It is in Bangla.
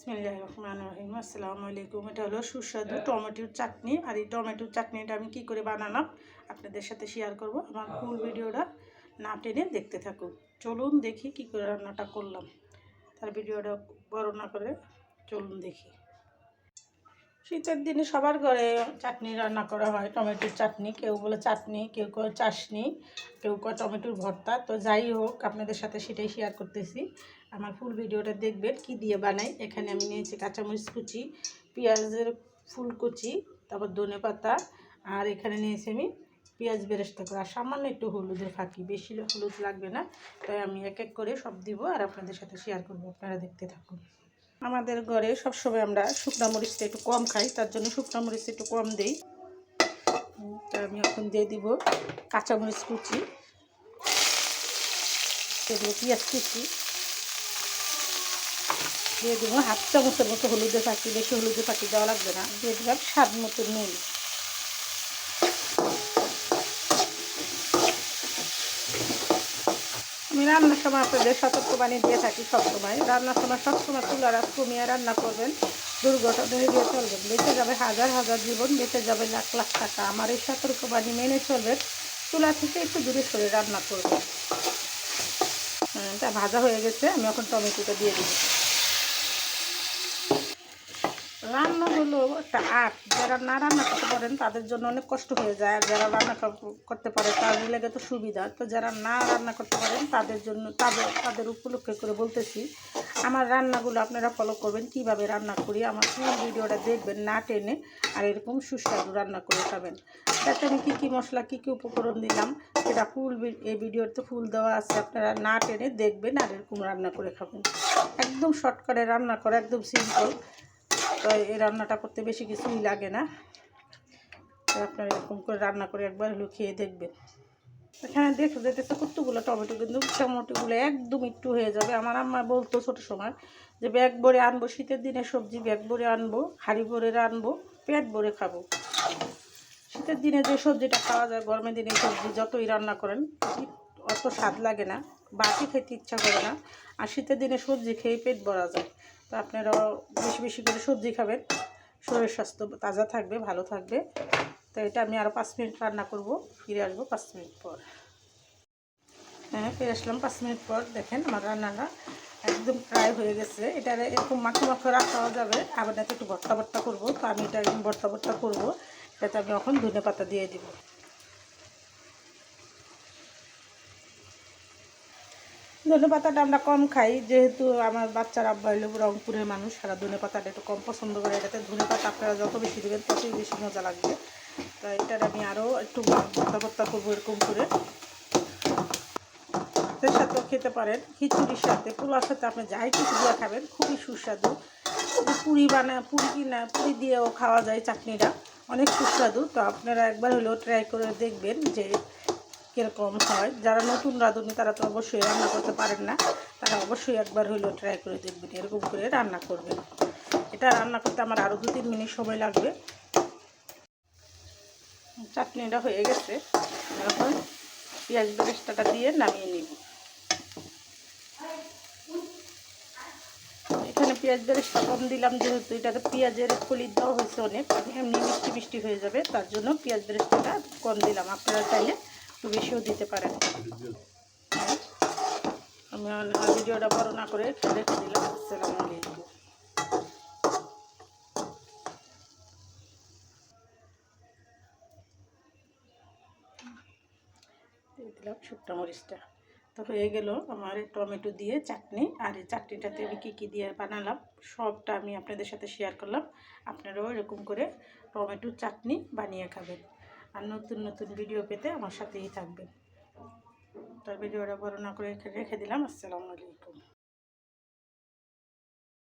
বিসমিল্লাহির রহমানির রহিম। আসসালামু আলাইকুম। এটা হলো সুস্বাদু টমেটোর চাটনি। আর এই টমেটোর চাটনিটা আমি কি করে বানালাম আপনাদের সাথে শেয়ার করব। আমার ফুল ভিডিওটা না টেনে দেখতে থাকুন। চলুন দেখি কি করে রান্নাটা করলাম। তার ভিডিওটা বড় না করে চলুন দেখি। শীতের দিনে সবার ঘরে চাটনি রান্না করা হয়, টমেটোর চাটনি। কেউ বলে চাটনি, কেউ কয় চাশনি, কেউ কয় টমেটোর ভর্তা। তো যাই হোক, আপনাদের সাথে সেটাই শেয়ার করতেছি। আমার ফুল ভিডিওটা দেখবেন কি দিয়ে বানাই। এখানে আমি নিয়েছি কাঁচামরিচ কুচি, পেঁয়াজের ফুলকুচি, তারপর ধনেপাতা, আর এখানে নিয়েছি আমি পেঁয়াজ বেরেস্তা করে, আর সামান্য একটু হলুদের ফাঁকি, বেশি হলুদ লাগবে না। তাই আমি এক এক করে সব দিব আর আপনাদের সাথে শেয়ার করবো। আপনারা দেখতে থাকুন। আমাদের ঘরে সবসময় আমরা শুকনো মরিচটা একটু কম খাই, তার জন্য শুকনো মরিচ একটু কম দিই। তা আমি এখন দিয়ে দিব কাঁচামরিচ কুচি, দিয়ে দেবো পেঁয়াজ কুচি, দিয়ে দেবো হাফ চামচের মতো হলুদের ফাঁকি, বেশি হলুদের ফাঁকি দেওয়া লাগবে না। দিয়ে দিলাম স্বাদ মতো নুন। আমি রান্নার সময় আপনাদের সতর্কবাণী দিয়ে থাকি সবসময়। রান্নার সময় সবসময় চুলার আঁচ কমিয়ে রান্না করবেন, দুর্ঘটনা এড়িয়ে চলবেন। বেঁচে যাবে হাজার হাজার জীবন, বেঁচে যাবে লাখ লাখ টাকা। আমার এই সতর্কবাণী মেনে চলবেন, চুলা থেকে একটু দূরে সরে রান্না করবেন। তা ভাজা হয়ে গেছে, আমি এখন টমেটোটা দিয়ে দিব। রান্না হলো একটা আর্ট। যারা না রান্না করতে পারেন তাদের জন্য অনেক কষ্ট হয়ে যায়, আর যারা রান্না করতে পারে তাদের লেগে তো সুবিধা। তো যারা না রান্না করতে পারেন তাদের জন্য তাদের উপলক্ষে করে বলতেছি, আমার রান্নাগুলো আপনারা ফলো করবেন, কিভাবে রান্না করি। আমার ফুল ভিডিওটা দেখবেন না টেনে, আর এরকম সুস্বাদু রান্না করে খাবেন। তাতে আমি কী কী মশলা, কী কী উপকরণ দিলাম সেটা ফুল এই ভিডিওতে ফুল দেওয়া আছে। আপনারা না টেনে দেখবেন আর এরকম রান্না করে খাবেন। একদম শর্টকাটে রান্না করা, একদম সিম্পল। তো এই রান্নাটা করতে বেশি কিছুই লাগে না। আপনারা এরকম করে রান্না করে একবার হলো খেয়ে দেখবেন। এখানে দেখতে যেতেছে কতগুলো টমেটো, কিন্তু টমেটোগুলো একদম একটু হয়ে যাবে। আমার আম্মা বলতো ছোটো সময় যে ব্যাগ ভরে আনবো, শীতের দিনে সবজি ব্যাগ ভরে আনবো, হাঁড়ি ভরে রানবো, পেট ভরে খাবো। শীতের দিনে যে সবজিটা খাওয়া যায়, গরমের দিনে সবজি যতই রান্না করেন অত স্বাদ লাগে না, বাকি খেতে ইচ্ছা করে না। আর শীতের দিনে সবজি খেয়ে পেট ভরা যায়। তো আপনারাও বেশি বেশি করে সবজি খাবেন, শরীর স্বাস্থ্য তাজা থাকবে, ভালো থাকবে। তো এটা আমি আরও 5 মিনিট রান্না করব, ফিরে আসবো 5 মিনিট পর। হ্যাঁ, ফিরে আসলাম 5 মিনিট পর। দেখেন আমার রান্নাটা একদম প্রায় হয়ে গেছে। এটা এরকম মাখো মাখো রাখাও যাবে, আবার এটাতে একটু ভর্তা ভর্তা করবো। তো আমি এটা একদম ভর্তা ভর্তা করবো। এটাতে আমি এখন ধনেপাতা দিয়ে দিব। ধনেপাতাটা আমরা কম খাই, যেহেতু আমার বাচ্চার আব্বা হইলো রংপুরের মানুষ, সারা ধনেপাতাটা একটু কম পছন্দ করে। এটাতে ধনেপাতা আপনারা যত বেশি দেবেন ততই বেশি মজা লাগবে। তো এটার আমি আরও একটু ভর্তা ভর্তা করবো এরকম করে। ভাতের সাথেও খেতে পারেন, খিচুড়ির সাথে, পোলার সাথে, আপনি যাই কিছু দিয়ে খাবেন, খুবই সুস্বাদু। পুরি দিয়েও খাওয়া যায় চাটনিটা, অনেক সুস্বাদু। তো আপনারা একবার হলেও ট্রাই করে দেখবেন যে কীরকম হয়। যারা নতুন রাঁধুনি তারা তো অবশ্যই রান্না করতে পারেন না, তারা অবশ্যই একবার হলেও ট্রাই করে দেখবেন, এরকম করে রান্না করবেন। এটা রান্না করতে আমার আরও 2-3 মিনিট সময় লাগবে। চাটনিটা হয়ে গেছে, এখন পেঁয়াজ বেরেস্তাটা দিয়ে নামিয়ে নিব। এখানে পেঁয়াজ বেরেস্তা কম দিলাম, যেহেতু এটাতে পেঁয়াজের কলি দেওয়া হয়েছে অনেক, এমনি মিষ্টি মিষ্টি হয়ে যাবে, তার জন্য পেঁয়াজ বেরেস্তাটা কম দিলাম। আপনারা চাইলে একটু বেশিও দিতে পারেন। আমি ভিডিওটা বড় না করে রেখে দিলাম। আসসালামু আলাইকুম। দিয়ে দিলাম শুকনো মরিচটা। তো হয়ে গেল আমার টমেটো দিয়ে চাটনি। আর এই চাটনিটাতে আমি কী কী দিয়ে বানালাম সবটা আমি আপনাদের সাথে শেয়ার করলাম। আপনারাও এরকম করে টমেটোর চাটনি বানিয়ে খাবেন। আর নতুন নতুন ভিডিও পেতে আমার সাথেই থাকবেন। তার ভিডিওটা বড় না করে রেখে দিলাম। আসসালামু আলাইকুম।